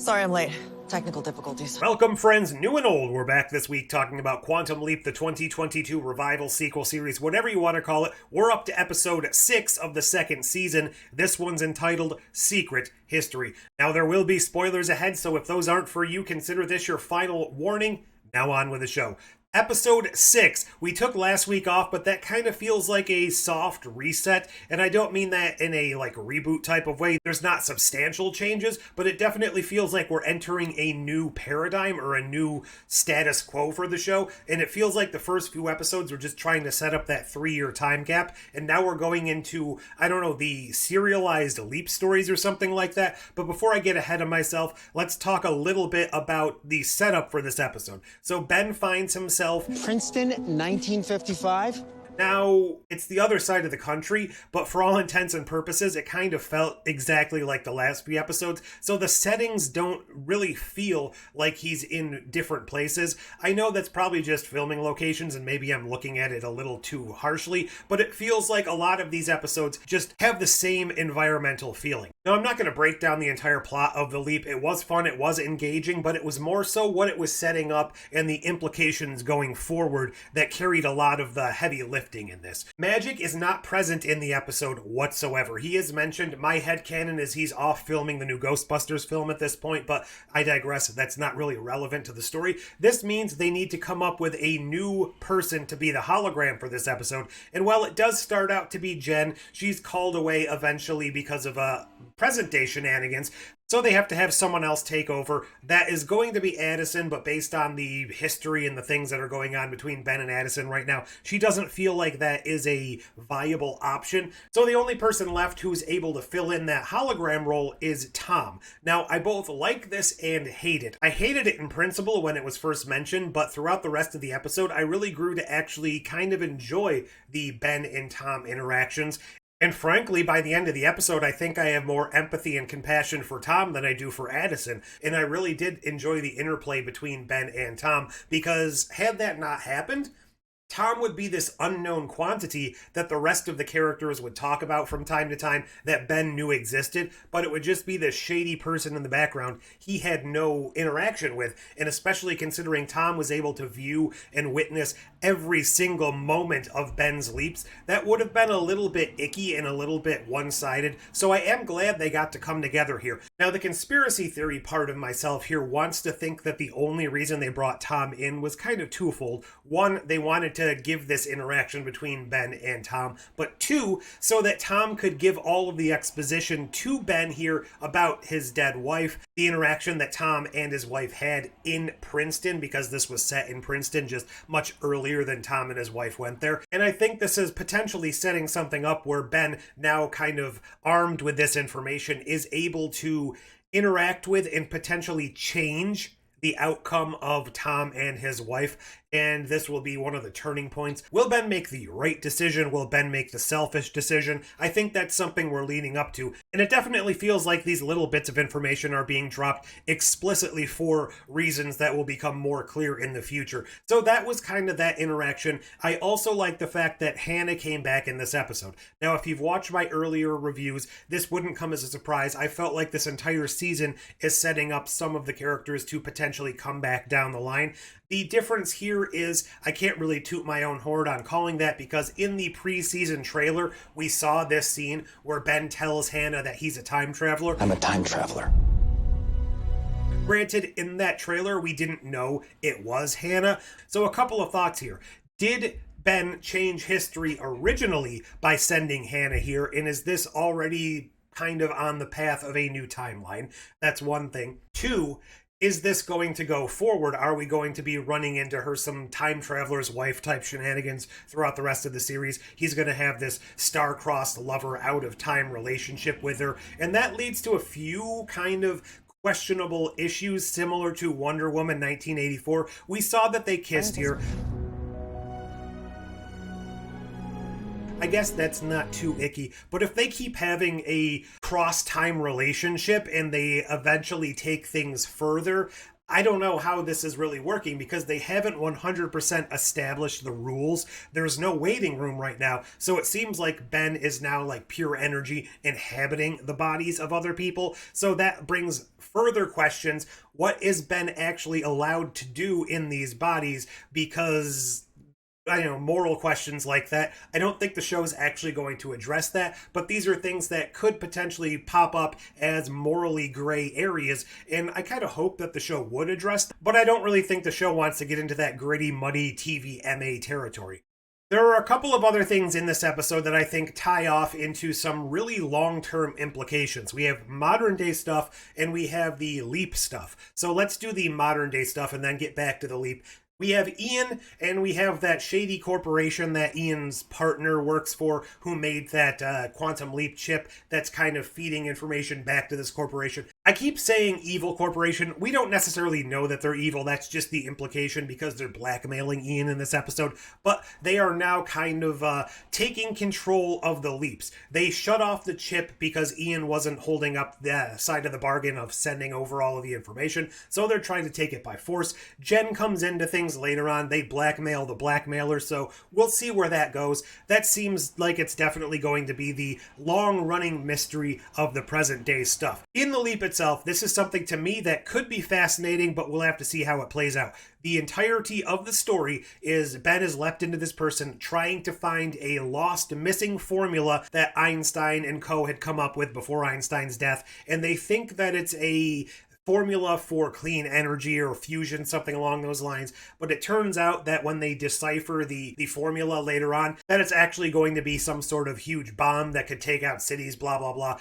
Sorry I'm late. Technical difficulties. Welcome, friends, new and old. We're back this week talking about Quantum Leap, the 2022 revival sequel series, whatever you want to call it. We're up to episode 6 of the second season. This one's entitled Secret History. Now, there will be spoilers ahead, so if those aren't for you, consider this your final warning. Now on with the show. Episode 6. We took last week off, but that kind of feels like a soft reset, and I don't mean that in a reboot type of way. There's not substantial changes, but it definitely feels like we're entering a new paradigm or a new status quo for the show, and it feels like the first few episodes were just trying to set up that 3-year time gap, and now we're going into, I don't know, the serialized Leap stories or something like that. But before I get ahead of myself, let's talk a little bit about the setup for this episode. So Ben finds himself Princeton, 1955. Now, it's the other side of the country, but for all intents and purposes, it kind of felt exactly like the last few episodes, so the settings don't really feel like he's in different places. I know that's probably just filming locations, and maybe I'm looking at it a little too harshly, but it feels like a lot of these episodes just have the same environmental feeling. Now, I'm not going to break down the entire plot of The Leap. It was fun, it was engaging, but it was more so what it was setting up and the implications going forward that carried a lot of the heavy lifting in this. Magic is not present in the episode whatsoever. He is mentioned. My headcanon is he's off filming the new Ghostbusters film at this point, but I digress. That's not really relevant to the story. This means they need to come up with a new person to be the hologram for this episode, and while it does start out to be Jen, she's called away eventually because of present day shenanigans. So they have to have someone else take over. That is going to be Addison, but based on the history and the things that are going on between Ben and Addison right now, she doesn't feel like that is a viable option. So the only person left who's able to fill in that hologram role is Tom. Now, I both like this and hate it. I hated it in principle when it was first mentioned, but throughout the rest of the episode, I really grew to actually kind of enjoy the Ben and Tom interactions. And frankly, by the end of the episode, I think I have more empathy and compassion for Tom than I do for Addison. And I really did enjoy the interplay between Ben and Tom, because had that not happened, Tom would be this unknown quantity that the rest of the characters would talk about from time to time that Ben knew existed, but it would just be this shady person in the background he had no interaction with. And especially considering Tom was able to view and witness every single moment of Ben's leaps, that would have been a little bit icky and a little bit one-sided. So I am glad they got to come together here. Now, the conspiracy theory part of myself here wants to think that the only reason they brought Tom in was kind of twofold. One, they wanted to give this interaction between Ben and Tom, but two, so that Tom could give all of the exposition to Ben here about his dead wife, the interaction that Tom and his wife had in Princeton, because this was set in Princeton just much earlier than Tom and his wife went there. And I think this is potentially setting something up where Ben, now kind of armed with this information, is able to interact with and potentially change the outcome of Tom and his wife, and this will be one of the turning points. Will Ben make the right decision? Will Ben make the selfish decision? I think that's something we're leading up to, and it definitely feels like these little bits of information are being dropped explicitly for reasons that will become more clear in the future. So that was kind of that interaction. I also like the fact that Hannah came back in this episode. Now, if you've watched my earlier reviews, this wouldn't come as a surprise. I felt like this entire season is setting up some of the characters to potentially come back down the line. The difference here is I can't really toot my own horn on calling that, because in the preseason trailer, we saw this scene where Ben tells Hannah that he's a time traveler. I'm a time traveler. Granted, in that trailer, we didn't know it was Hannah. So a couple of thoughts here. Did Ben change history originally by sending Hannah here? And is this already kind of on the path of a new timeline? That's one thing. Two, is this going to go forward? Are we going to be running into her some time traveler's wife type shenanigans throughout the rest of the series? He's going to have this star-crossed lover out of time relationship with her, and that leads to a few kind of questionable issues similar to Wonder Woman 1984. We saw that they kissed here. I guess that's not too icky, but if they keep having a cross-time relationship and they eventually take things further, I don't know how this is really working because they haven't 100% established the rules. There's no waiting room right now. So it seems like Ben is now like pure energy inhabiting the bodies of other people. So that brings further questions. What is Ben actually allowed to do in these bodies? Because moral questions like that. I don't think the show is actually going to address that, but these are things that could potentially pop up as morally gray areas, and I kind of hope that the show would address them, but I don't really think the show wants to get into that gritty, muddy TV MA territory. There are a couple of other things in this episode that I think tie off into some really long-term implications. We have modern-day stuff, and we have the leap stuff. So let's do the modern-day stuff and then get back to the leap. We have Ian, and we have that shady corporation that Ian's partner works for, who made that quantum leap chip that's kind of feeding information back to this corporation. I keep saying evil corporation. We don't necessarily know that they're evil. That's just the implication because they're blackmailing Ian in this episode. But they are now kind of taking control of the leaps. They shut off the chip because Ian wasn't holding up the side of the bargain of sending over all of the information. So they're trying to take it by force. Jen comes into things later on. They blackmail the blackmailer, so we'll see where that goes. That seems like it's definitely going to be the long-running mystery of the present-day stuff. In the leap itself, this is something to me that could be fascinating, but we'll have to see how it plays out. The entirety of the story is Ben is leapt into this person trying to find a lost, missing formula that Einstein and co. had come up with before Einstein's death, and they think that it's a formula for clean energy or fusion, something along those lines. But it turns out that when they decipher the formula later on, that it's actually going to be some sort of huge bomb that could take out cities, blah, blah, blah.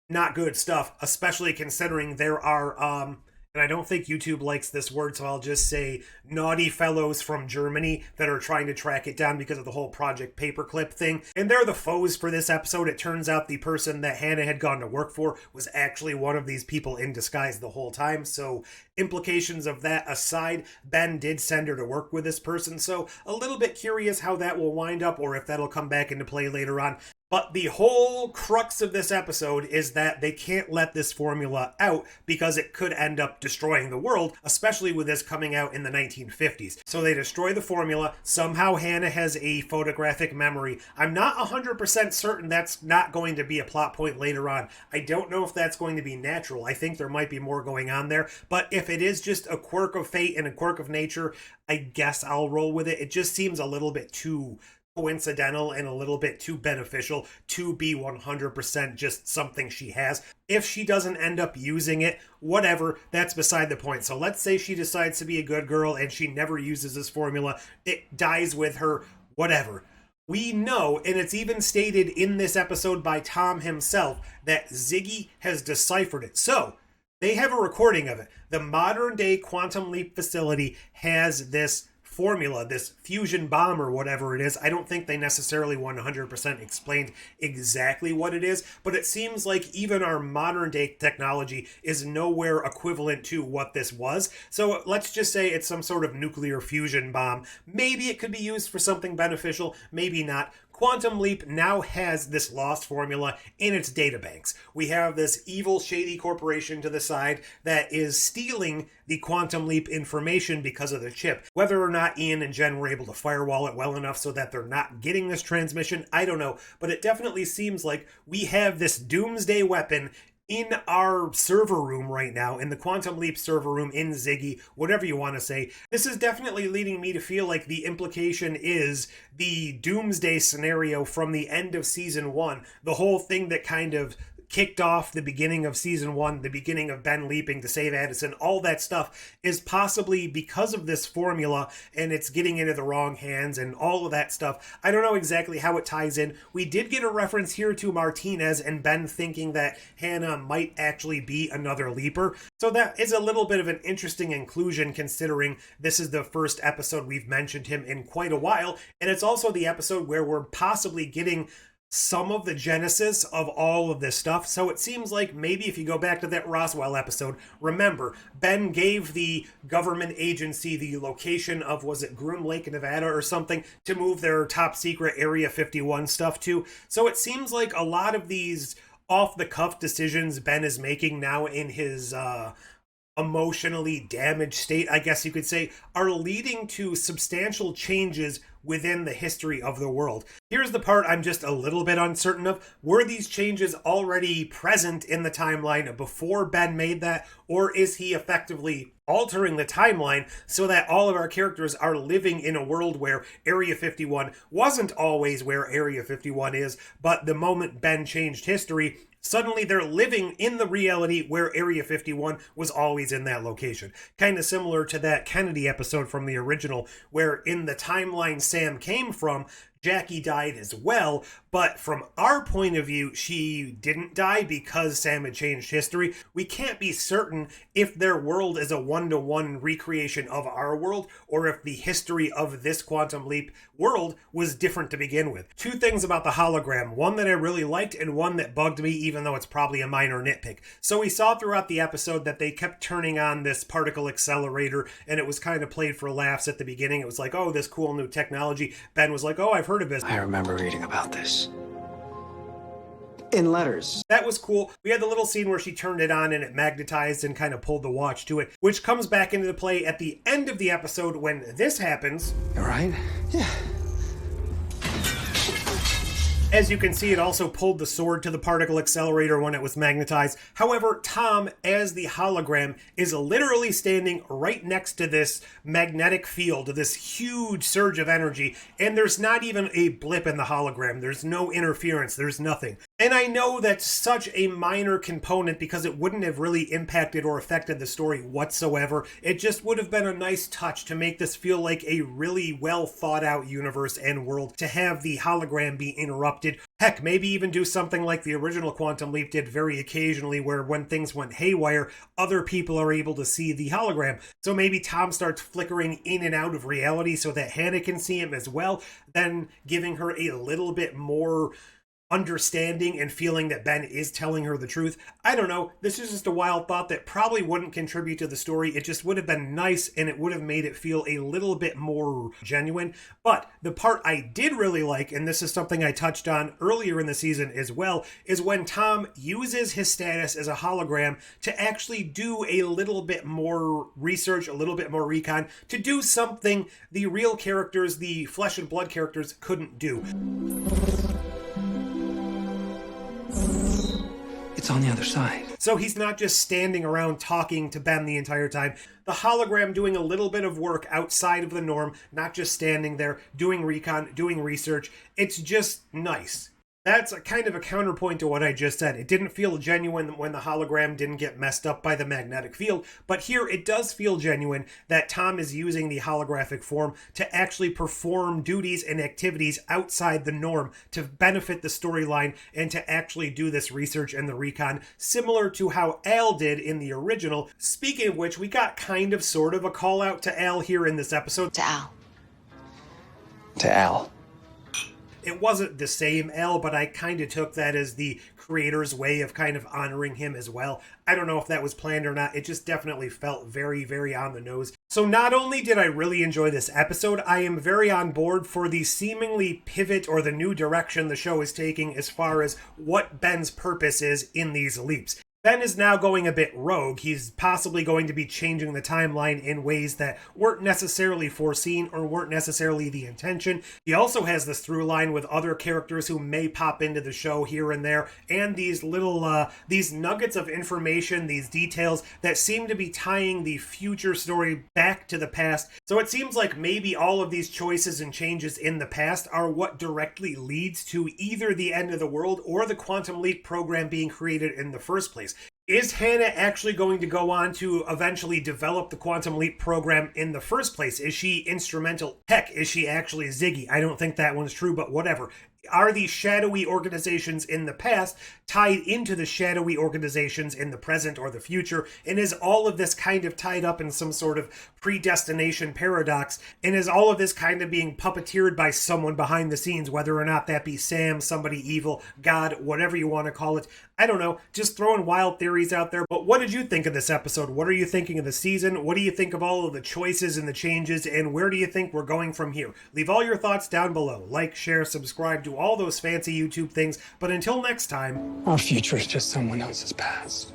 Not good stuff, especially considering there are, and I don't think YouTube likes this word, so I'll just say naughty fellows from Germany that are trying to track it down because of the whole Project Paperclip thing. And they're the foes for this episode. It turns out the person that Hannah had gone to work for was actually one of these people in disguise the whole time. So implications of that aside, Ben did send her to work with this person. So a little bit curious how that will wind up or if that'll come back into play later on. But the whole crux of this episode is that they can't let this formula out because it could end up destroying the world, especially with this coming out in the 1950s. So they destroy the formula. Somehow Hannah has a photographic memory. I'm not 100% certain that's not going to be a plot point later on. I don't know if that's going to be natural. I think there might be more going on there. But if it is just a quirk of fate and a quirk of nature, I guess I'll roll with it. It just seems a little bit too coincidental and a little bit too beneficial to be 100% just something she has. If she doesn't end up using it, whatever, that's beside the point. So let's say she decides to be a good girl and she never uses this formula. It dies with her, whatever. We know, and it's even stated in this episode by Tom himself, that Ziggy has deciphered it. So they have a recording of it. The modern day quantum leap facility has this formula, this fusion bomb or whatever it is. I don't think they necessarily 100% explained exactly what it is, but it seems like even our modern day technology is nowhere equivalent to what this was. So let's just say it's some sort of nuclear fusion bomb. Maybe it could be used for something beneficial, maybe not. Quantum Leap now has this lost formula in its databanks. We have this evil, shady corporation to the side that is stealing the Quantum Leap information because of the chip. Whether or not Ian and Jen were able to firewall it well enough so that they're not getting this transmission, I don't know. But it definitely seems like we have this doomsday weapon in our server room right now, in the Quantum Leap server room, in Ziggy, whatever you want to say. This is definitely leading me to feel like the implication is the doomsday scenario from the end of season 1, the whole thing that kind of kicked off the beginning of season 1, the beginning of Ben leaping to save Addison, all that stuff is possibly because of this formula and it's getting into the wrong hands and all of that stuff. I don't know exactly how it ties in. We did get a reference here to Martinez and Ben thinking that Hannah might actually be another leaper. So that is a little bit of an interesting inclusion considering this is the first episode we've mentioned him in quite a while. And it's also the episode where we're possibly getting some of the genesis of all of this stuff. So it seems like maybe if you go back to that Roswell episode, remember, Ben gave the government agency the location of, was it Groom Lake, Nevada or something, to move their top secret Area 51 stuff to. So it seems like a lot of these off-the-cuff decisions Ben is making now in his emotionally damaged state, I guess you could say, are leading to substantial changes within the history of the world. Here's the part I'm just a little bit uncertain of. Were these changes already present in the timeline before Ben made that, or is he effectively altering the timeline so that all of our characters are living in a world where Area 51 wasn't always where Area 51 is, but the moment Ben changed history, suddenly they're living in the reality where Area 51 was always in that location. Kind of similar to that Kennedy episode from the original, where in the timeline Sam came from, Jackie died as well, but from our point of view, she didn't die because Sam had changed history. We can't be certain if their world is a one-to-one recreation of our world, or if the history of this Quantum Leap world was different to begin with. Two things about the hologram, one that I really liked and one that bugged me, even though it's probably a minor nitpick. So we saw throughout the episode that they kept turning on this particle accelerator, and it was kind of played for laughs at the beginning. It was like, oh, this cool new technology. Ben was like, oh, I've heard of this. I remember reading about this. In letters. That was cool. We had the little scene where she turned it on and it magnetized and kind of pulled the watch to it, which comes back into play at the end of the episode when this happens. You all right? Yeah. As you can see, it also pulled the sword to the particle accelerator when it was magnetized. However, Tom, as the hologram, is literally standing right next to this magnetic field, this huge surge of energy, and there's not even a blip in the hologram. There's no interference. There's nothing. And I know that's such a minor component because it wouldn't have really impacted or affected the story whatsoever. It just would have been a nice touch to make this feel like a really well thought out universe and world, to have the hologram be interrupted. Heck, maybe even do something like the original Quantum Leap did very occasionally, where when things went haywire, other people are able to see the hologram. So maybe Tom starts flickering in and out of reality so that Hannah can see him as well, then giving her a little bit more understanding and feeling that Ben is telling her the truth. I don't know. This is just a wild thought that probably wouldn't contribute to the story. It just would have been nice, and it would have made it feel a little bit more genuine. But the part I did really like, and this is something I touched on earlier in the season as well, is when Tom uses his status as a hologram to actually do a little bit more research, a little bit more recon, to do something the real characters, the flesh and blood characters, couldn't do. It's on the other side. So he's not just standing around talking to Ben the entire time. The hologram doing a little bit of work outside of the norm, not just standing there, doing recon, doing research. It's just nice. That's a kind of a counterpoint to what I just said. It didn't feel genuine when the hologram didn't get messed up by the magnetic field, but here it does feel genuine that Tom is using the holographic form to actually perform duties and activities outside the norm to benefit the storyline and to actually do this research and the recon, similar to how Al did in the original. Speaking of which, we got kind of sort of a call out to Al here in this episode. To Al. To Al. It wasn't the same Al, but I kind of took that as the creator's way of kind of honoring him as well. I don't know if that was planned or not. It just definitely felt very, very on the nose. So not only did I really enjoy this episode, I am very on board for the seemingly pivot or the new direction the show is taking as far as what Ben's purpose is in these leaps. Ben is now going a bit rogue. He's possibly going to be changing the timeline in ways that weren't necessarily foreseen or weren't necessarily the intention. He also has this through line with other characters who may pop into the show here and there, and these little, these nuggets of information, these details that seem to be tying the future story back to the past. So it seems like maybe all of these choices and changes in the past are what directly leads to either the end of the world or the Quantum Leap program being created in the first place. Is Hannah actually going to go on to eventually develop the Quantum Leap program in the first place? Is she instrumental? Heck, is she actually Ziggy? I don't think that one's true, but whatever. Are these shadowy organizations in the past tied into the shadowy organizations in the present or the future? And is all of this kind of tied up in some sort of predestination paradox? And is all of this kind of being puppeteered by someone behind the scenes, whether or not that be Sam, somebody evil, God, whatever you want to call it? I don't know, just throwing wild theories out there. But what did you think of this episode? What are you thinking of the season? What do you think of all of the choices and the changes? And where do you think we're going from here? Leave all your thoughts down below. Like, share, subscribe, do all those fancy YouTube things. But until next time, Our future is just someone else's past.